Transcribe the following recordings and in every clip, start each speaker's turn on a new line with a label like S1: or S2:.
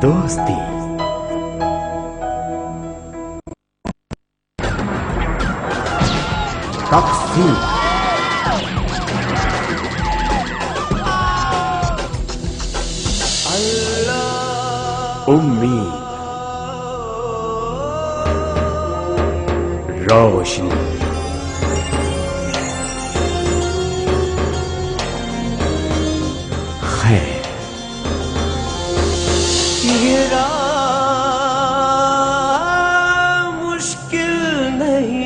S1: दोस्ती। तकसीर। उम्मीद। रोशनी। खैर।
S2: ये राह मुश्किल नहीं।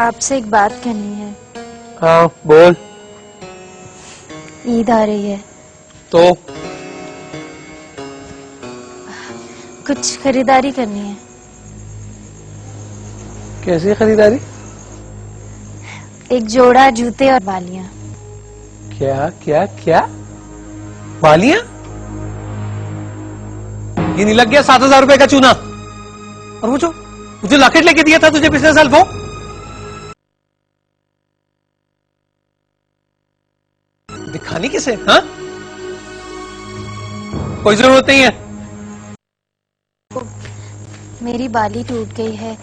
S3: आपसे एक बात करनी है।
S4: हाँ बोल।
S3: ईद आ रही है
S4: तो
S3: कुछ खरीदारी करनी है।
S4: कैसी खरीदारी?
S3: एक जोड़ा जूते और बालियां।
S4: क्या क्या क्या? बालियां? ये नहीं लग गया 7,000 रुपए का चूना? और वो जो मुझे लॉकेट लेके दिया था तुझे पिछले साल, वो दिखानी किसे? हाँ, कोई जरूरत नहीं है।
S3: मेरी बाली टूट गई है,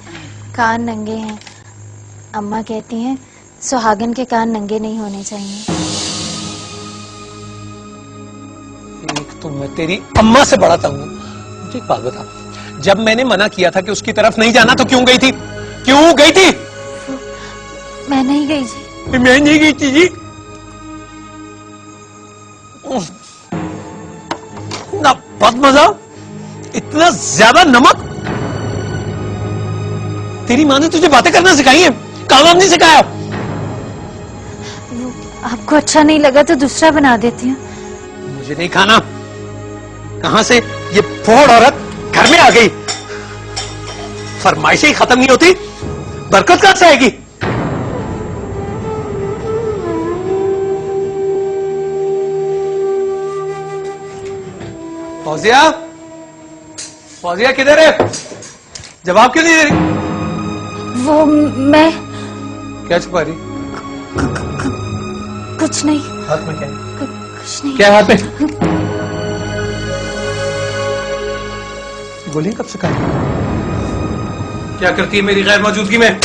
S3: कान नंगे हैं। अम्मा कहती हैं सुहागन के कान नंगे नहीं होने चाहिए।
S4: एक तो मैं तेरी अम्मा से बड़ा तंग हूं। मुझे एक बात बता, जब मैंने मना किया था कि उसकी तरफ नहीं जाना तो क्यों गई थी? क्यों गई थी?
S3: मैं नहीं गई जी।
S4: मैं नहीं गई थी जी। ना बदमजा, इतना ज्यादा नमक। तेरी माँ ने तुझे बातें करना सिखाई है, काम वाम नहीं सिखाया।
S3: आपको अच्छा नहीं लगा तो दूसरा बना देती हूँ।
S4: मुझे नहीं खाना। कहां से ये फोड़ औरत घर में आ गई? फरमाइशें ही खत्म नहीं होती, बरकत कहां से आएगी? फौजिया, फौजिया किधर है? जवाब क्यों नहीं दे रही?
S3: वो मैं
S4: क्या छुपा रही?
S3: कुछ नहीं।
S4: हाथ में क्या है?
S3: कुछ नहीं।
S4: क्या हाथ में? गोली कब से खाई? क्या करती है मेरी गैर मौजूदगी में?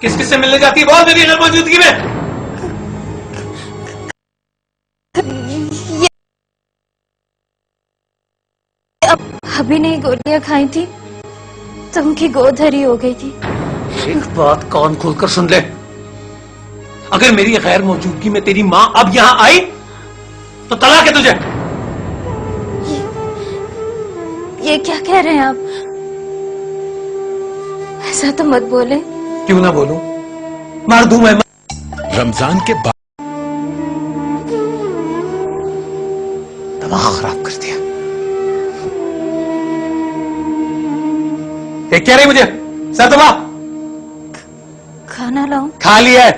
S4: किस किस से मिलने जाती है बोल मेरी गैर मौजूदगी में?
S3: अभी नहीं गोलियां खाई थी तो उनकी गोद हरी हो गई थी।
S4: एक बात कान खोलकर सुन ले, अगर मेरी गैर मौजूदगी में तेरी मां अब यहां आई तो तलाक है तुझे।
S3: ये क्या कह रहे हैं आप? ऐसा तो मत बोले।
S4: क्यों ना बोलूं? मार दूं मैं।
S1: रमजान के बाद
S4: दिमाग खराब कर दिया। एक कह रही मुझे सर दबा।
S3: खाना लाऊं?
S4: खा लिया है।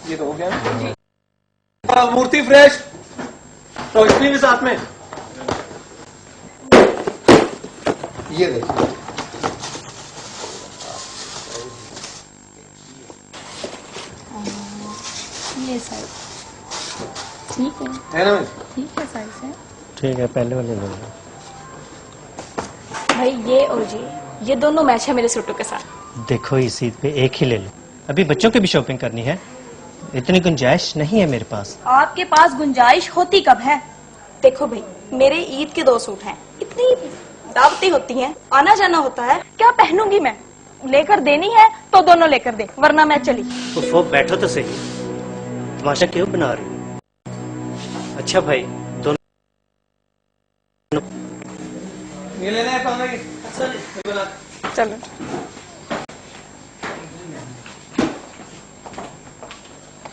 S4: ये तो हो गया जी। मूर्ति फ्रेश, रोशनी भी साथ में। ये देखिए,
S3: ये साइज ठीक है।
S4: है ना?
S3: ठीक है, साइज है।
S5: ठीक है, पहले वाले ले लो।
S6: भाई ये और ये दोनों मैच है मेरे सूटों के साथ।
S5: देखो इस ईद पे एक ही ले लो, अभी बच्चों की भी शॉपिंग करनी है, इतनी गुंजाइश नहीं है मेरे पास।
S6: आपके पास गुंजाइश होती कब है? देखो भाई, मेरे ईद के 2 सूट हैं, इतनी दावतें होती हैं, आना जाना होता है, क्या पहनूंगी मैं? लेकर देनी है तो दोनों लेकर दे, वरना मैं चली।
S5: तो बैठो तो सही, तमाशा क्यों बना रही हो? अच्छा भाई, दोनों
S6: चलो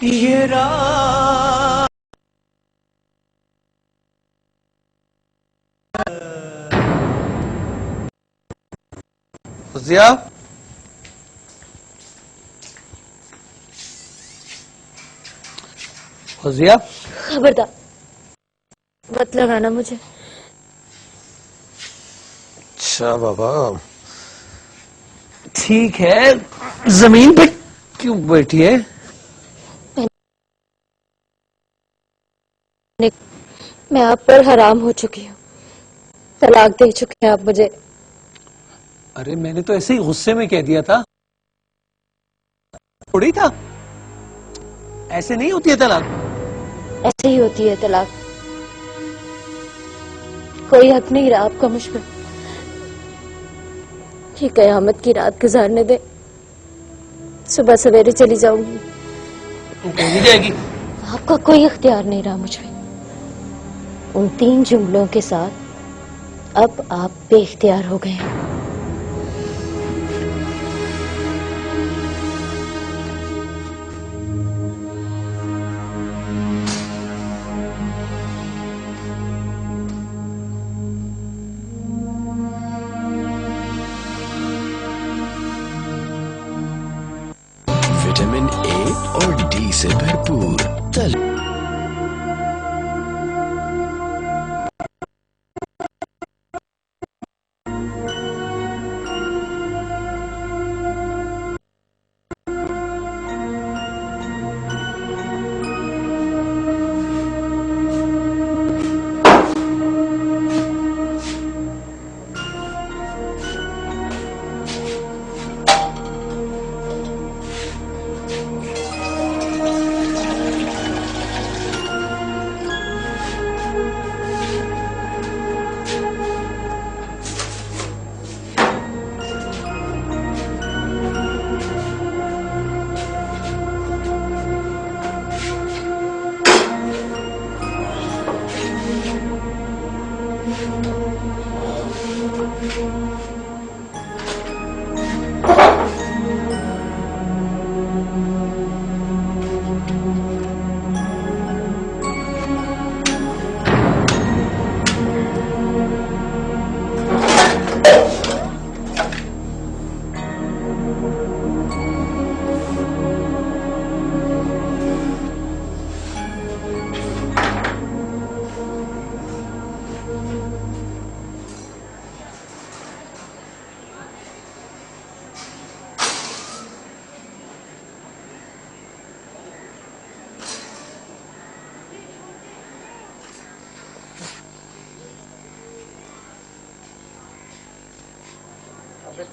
S2: ये रात
S4: फौजिया, फौजिया,
S3: खबरदार मत लगाना मुझे।
S4: अच्छा बाबा, ठीक है। जमीन पे क्यों बैठी है?
S3: मैं आप पर हराम हो चुकी हूँ, तलाक दे चुके हैं आप मुझे।
S4: अरे मैंने तो ऐसे ही गुस्से में कह दिया था, थोड़ी था। ऐसे नहीं होती है तलाक।
S3: ऐसे ही होती है तलाक। कोई हक नहीं रहा आपका मुझ पर। ये कयामत की रात गुजारने दे, सुबह सवेरे चली जाऊंगी।
S4: तू कहीं नहीं जाएगी।
S3: आपका कोई इख्तियार नहीं रहा मुझ पे। उन 3 जुमलों के साथ अब आप बेइख्तियार हो गए हैं।
S1: विटामिन ए और डी से भरपूर तल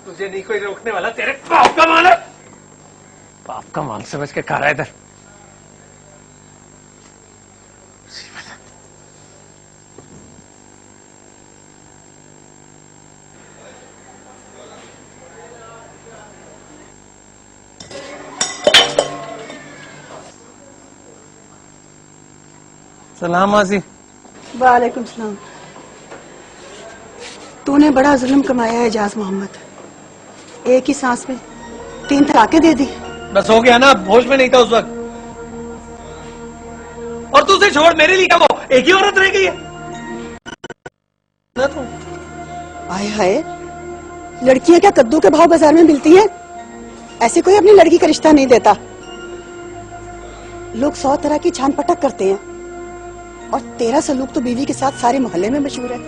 S4: तुझे नहीं कोई रोकने वाला, तेरे बाप का माल है। बाप का माल समझ के खा रहा है इधर। सलाम माजी।
S7: वालेकुम सलाम। तूने बड़ा जुल्म कमाया है एजाज मोहम्मद। एक ही सांस में 3 तलाकें दे दी।
S4: बस हो गया ना, होश में नहीं था उस वक्त। और तू उसे छोड़, मेरे लिए क्या वो एक ही औरत रह गई है ना तू।
S7: आए हाय, लड़कियां क्या कद्दू के भाव बाजार में मिलती हैं? ऐसे कोई अपनी लड़की का रिश्ता नहीं देता। लोग 100 तरह की छान पटक करते हैं, और तेरा सलूक तो बीवी के साथ सारे मोहल्ले में मशहूर है।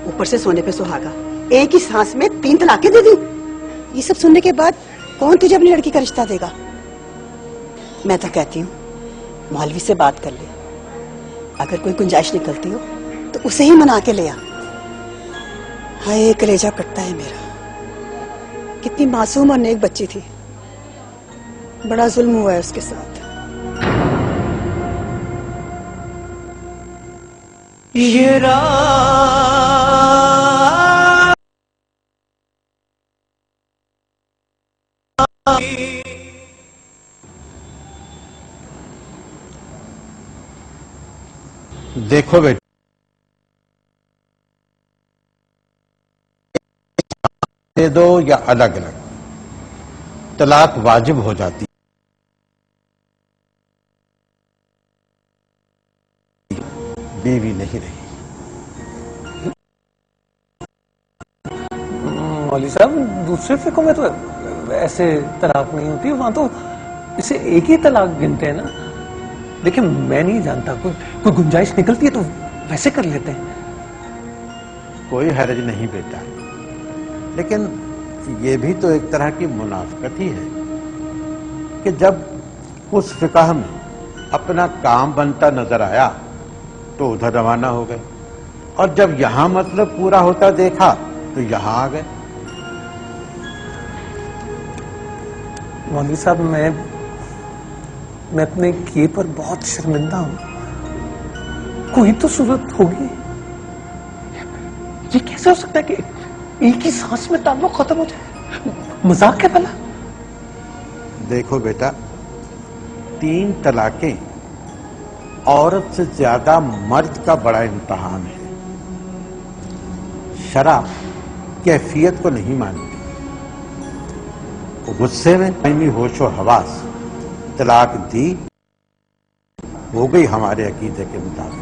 S7: ऊपर से सोने पे सुहागा, एक ही सांस में 3 तलाकें दे दी। ये सब सुनने के बाद कौन तुझे अपनी लड़की का रिश्ता देगा? मैं तो कहती हूँ मौलवी से बात कर ले। अगर कोई गुंजाइश निकलती हो तो उसे ही मना के ले आ। हाय, कलेजा कटता है मेरा। कितनी मासूम और नेक बच्ची थी, बड़ा जुल्म हुआ है उसके साथ।
S2: ये रात
S1: देखो बेटा,
S8: दे दो या अलग अलग, तलाक वाजिब हो जाती, बीवी नहीं रही।
S4: मौलवी साहब, दूसरे फिकों में तो ऐसे तलाक नहीं होती, वहां तो इसे एक ही तलाक गिनते हैं ना। देखिए, मैं नहीं जानता, कोई गुंजाइश निकलती है तो वैसे कर लेते हैं।
S8: कोई हर्ज नहीं बेटा, लेकिन ये भी तो एक तरह की मुनाफिकत ही है कि जब उस फिकाह में अपना काम बनता नजर आया तो उधर रवाना हो गए, और जब यहां मतलब पूरा होता देखा तो यहां आ गए।
S4: मौलवी साहब, मैं अपने किए पर बहुत शर्मिंदा हूं। कोई तो सूरत होगी। ये कैसे हो सकता है कि एक ही सांस में ताल्लुक खत्म हो जाए? मजाक है भला?
S8: देखो बेटा, 3 तलाकें औरत से ज्यादा मर्द का बड़ा इम्तहान है। शरा कैफियत को नहीं मानती, गुस्से में अपनी होशो हवास तलाक दी, हो गई हमारे अकीदे के मुताबिक।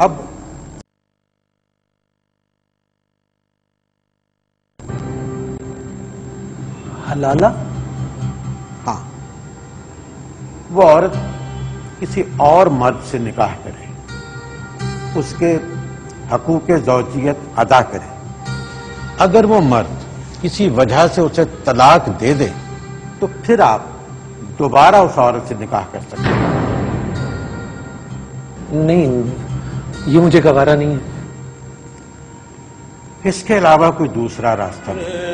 S8: अब
S4: हलाला?
S8: हाँ, वो औरत किसी और मर्द से निकाह करे, उसके हकूक़ ज़ौजियत अदा करे। अगर वो मर्द किसी वजह से उसे तलाक दे दे तो फिर आप दोबारा उस औरत से निकाह कर सकते हैं।
S4: नहीं, ये मुझे गवारा नहीं है।
S8: इसके अलावा कोई दूसरा रास्ता नहीं।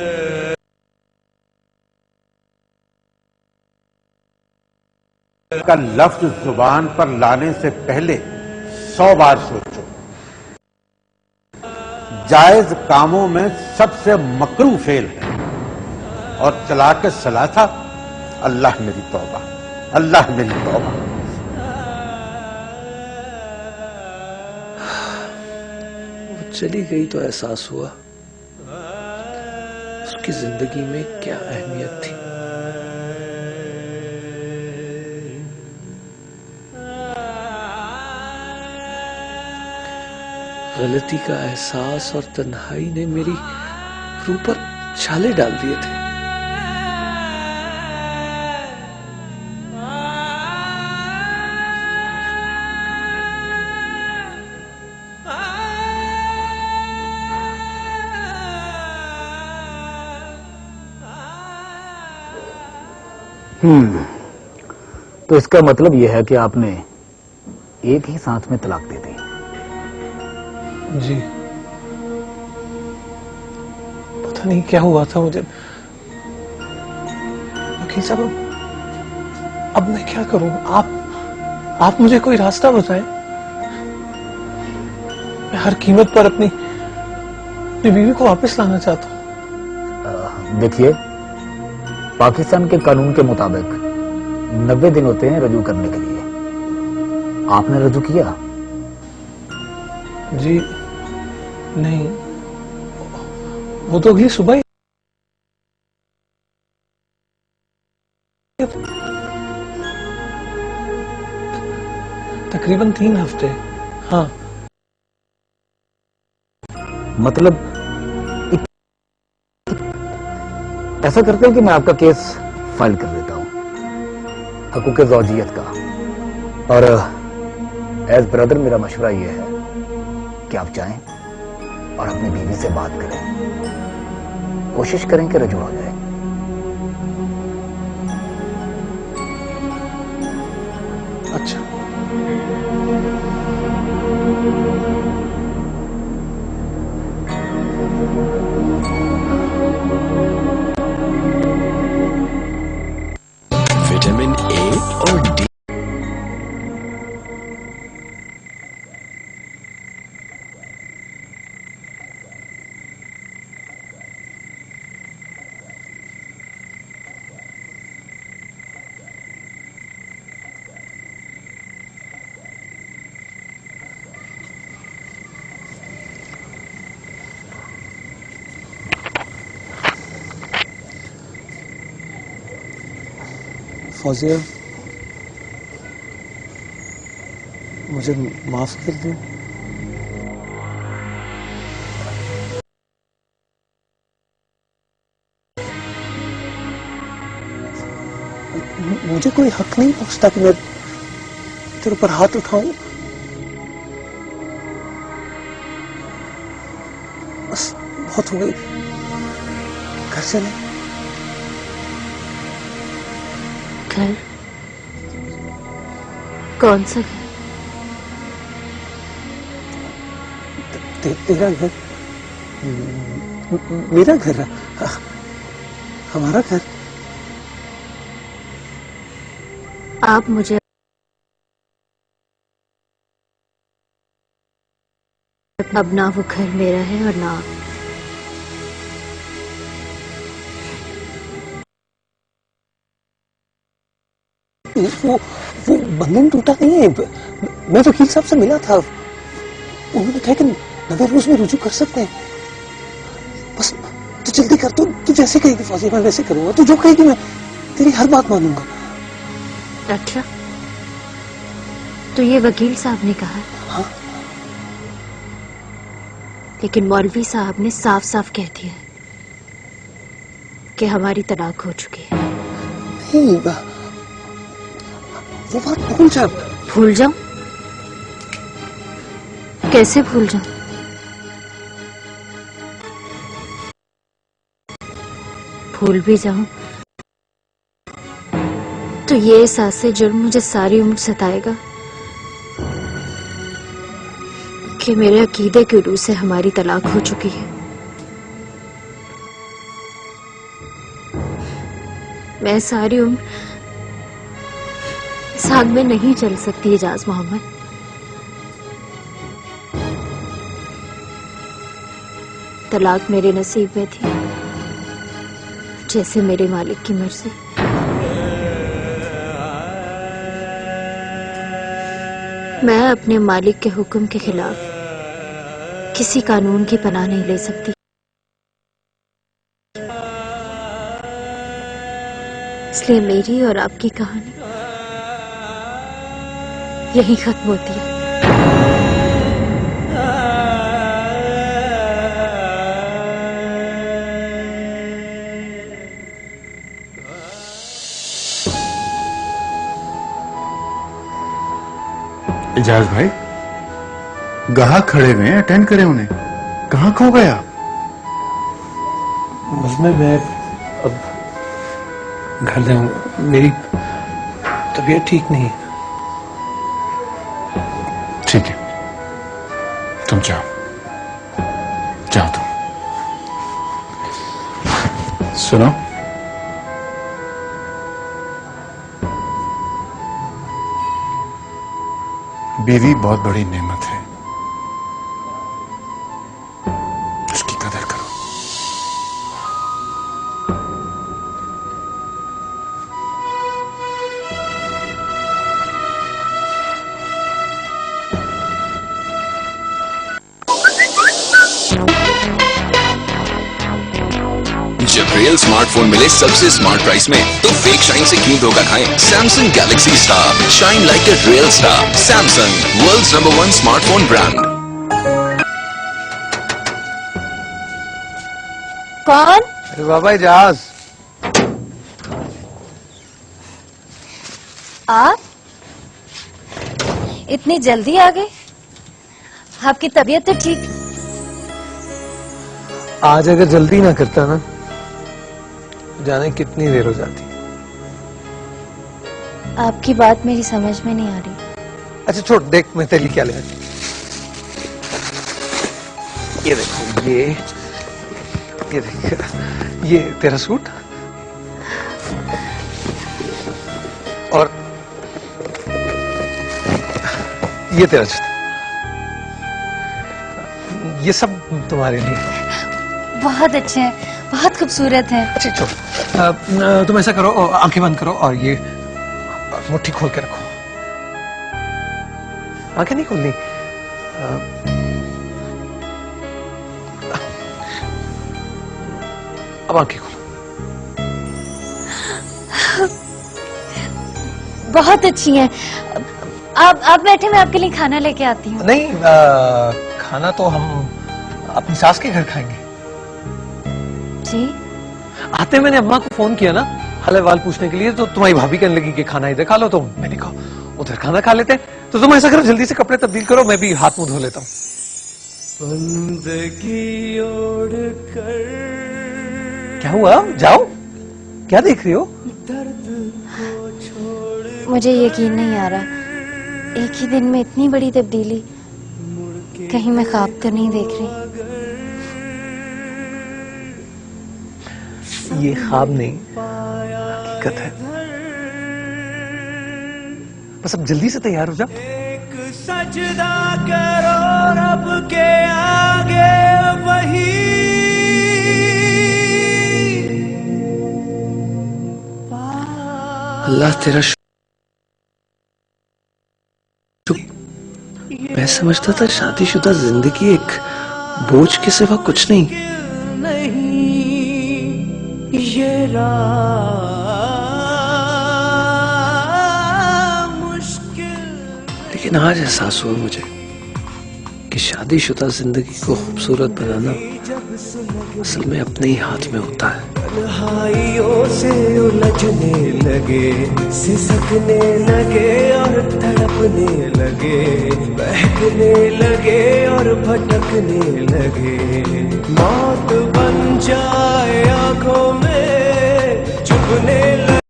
S8: का लफ्ज जुबान पर लाने से पहले 100 बार सोचो। जायज कामों में सबसे मकरू फेल है, और तलाक सलासा, अल्लाह मेरी तौबा, अल्लाह मेरी तौबा।
S4: वो चली गई तो एहसास हुआ उसकी जिंदगी में क्या अहमियत थी। गलती का एहसास और तन्हाई ने मेरी रूह पर छाले डाल दिए थे।
S9: तो इसका मतलब यह है कि आपने एक ही सांस में तलाक दे दी।
S4: जी, पता नहीं क्या हुआ था मुझे। वकील साहब, अब मैं क्या करूं? आप मुझे कोई रास्ता बताएं। मैं हर कीमत पर अपनी बीवी को वापस लाना चाहता हूं।
S9: देखिए, पाकिस्तान के कानून के मुताबिक 90 दिन होते हैं रजू करने के लिए। आपने रजू किया?
S4: जी नहीं, वो तो अगली सुबह ही। तकरीबन 3 हफ्ते। हाँ,
S9: मतलब ऐसा करते हैं कि मैं आपका केस फाइल कर देता हूं हकूक़ ज़ौजियत का, और एज ब्रदर मेरा मशवरा यह है कि आप जाएं और अपनी बीवी से बात करें, कोशिश करें कि रजू हो जाए।
S4: अच्छा।
S1: विटामिन ए और डी।
S4: फौजिया, मुझे माफ कर दो। मुझे कोई हक नहीं पहुंचता कि मैं तेरे ऊपर हाथ उठाऊं। बस बहुत हो गई, घर चले।
S3: घर? कौन सा घर?
S4: तेरा घर, मेरा घर, हमारा घर।
S3: आप मुझे अब ना वो घर मेरा है और ना आप।
S4: वो बंधन टूटा नहीं है। मैं वकील साहब से मिला था, उन्होंने कहा कि 90 रोज में रुजू कर सकते हैं। बस तू जल्दी कर, तू जैसे कहेगी फौजी मैं वैसे करूंगा, तू जो कहेगी मैं तेरी हर बात मानूंगा।
S3: अच्छा, तो ये वकील साहब ने कहा?
S4: हाँ।
S3: लेकिन मौलवी साहब ने साफ साफ कह दिया कि हमारी तलाक हो चुकी है।
S4: नहीं, वो बात भूल जा।
S3: भूल जाऊं? कैसे भूल जाऊं? भूल भी जाऊं तो ये एहसास से जुर्म मुझे सारी उम्र सताएगा कि मेरे अकीदे की रूह से हमारी तलाक हो चुकी है। मैं सारी उम्र इस आग में नहीं चल सकती एजाज मोहम्मद। तलाक मेरे नसीब में थी, जैसे मेरे मालिक की मर्जी। मैं अपने मालिक के हुक्म के खिलाफ किसी कानून की पनाह नहीं ले सकती। इसलिए मेरी और आपकी कहानी यहीं खत्म होती है।
S10: एजाज भाई, गाहक खड़े हुए हैं, अटेंड करें उन्हें। कहाँ खो गए आप?
S4: बस मैं अब घर जाऊंगा, मेरी तबीयत ठीक नहीं है।
S10: ठीक है, तुम जाओ जाओ। तुम सुनो, बीवी बहुत बड़ी नेमत है, उसकी कदर करो।
S1: जब रियल स्मार्टफोन मिले सबसे स्मार्ट प्राइस में, तो फेक शाइन से क्यों धोखा खाएं? Samsung Galaxy Star, shine like a real star. Samsung, world's number 1 smartphone brand.
S3: कौन?
S4: अरे बाबा एजाज।
S3: आप इतनी जल्दी आ गए? आपकी तबीयत तो ठीक?
S4: आज अगर जल्दी ना करता ना, जाने कितनी देर हो जाती।
S3: आपकी बात मेरी समझ में नहीं आ रही।
S4: अच्छा छोड़, देख मैं तेरे लिए क्या ले आया। ये देखो, ये देख, ये तेरा सूट और ये तेरा जूता, ये सब तुम्हारे लिए।
S3: बहुत अच्छे हैं, बहुत खूबसूरत हैं।
S4: अच्छा छोड़, तुम ऐसा करो, आंखें बंद करो और ये मुट्ठी खोल के रखो। आंखें नहीं खोलनी, अब आंखें खोलो।
S3: बहुत अच्छी हैं। आप बैठे, मैं आपके लिए खाना लेके आती हूँ।
S4: नहीं, खाना तो हम अपनी सास के घर खाएंगे।
S3: जी?
S4: आते मैंने अम्मा को फोन किया ना हाल अहवाल पूछने के लिए, तो तुम्हारी भाभी कहने लगी कि खाना इधर खा लो, तो मैंने कहा उधर खाना खा लेते हैं। तो तुम ऐसा करो, जल्दी से कपड़े तब्दील करो, मैं भी हाथ मुंह धो लेता हूँ।
S2: बंदगी ओढ़ कर
S4: क्या हुआ? जाओ, क्या देख रही हो?
S3: मुझे यकीन नहीं आ रहा, एक ही दिन में इतनी बड़ी तब्दीली। कहीं मैं ख्वाब तो नहीं देख रही?
S4: ये ख्वाब नहीं, हकीकत है। बस अब जल्दी से तैयार हो जाओ।
S2: एक सजदा करो रब के आगे, वही
S4: अल्लाह तेरा मैं समझता था शादीशुदा जिंदगी एक बोझ के सिवा कुछ नहीं।
S2: ये मुश्किल।
S4: लेकिन आज एहसास हुआ मुझे कि शादीशुदा जिंदगी को खूबसूरत बनाना असल में अपने ही हाथ में होता है।
S2: तन्हाइयों से उलझने लगे, सिसकने लगे और तड़पने लगे, बहकने लगे और भटकने लगे। मौत बन जाए आंखों में, चुभने लगे।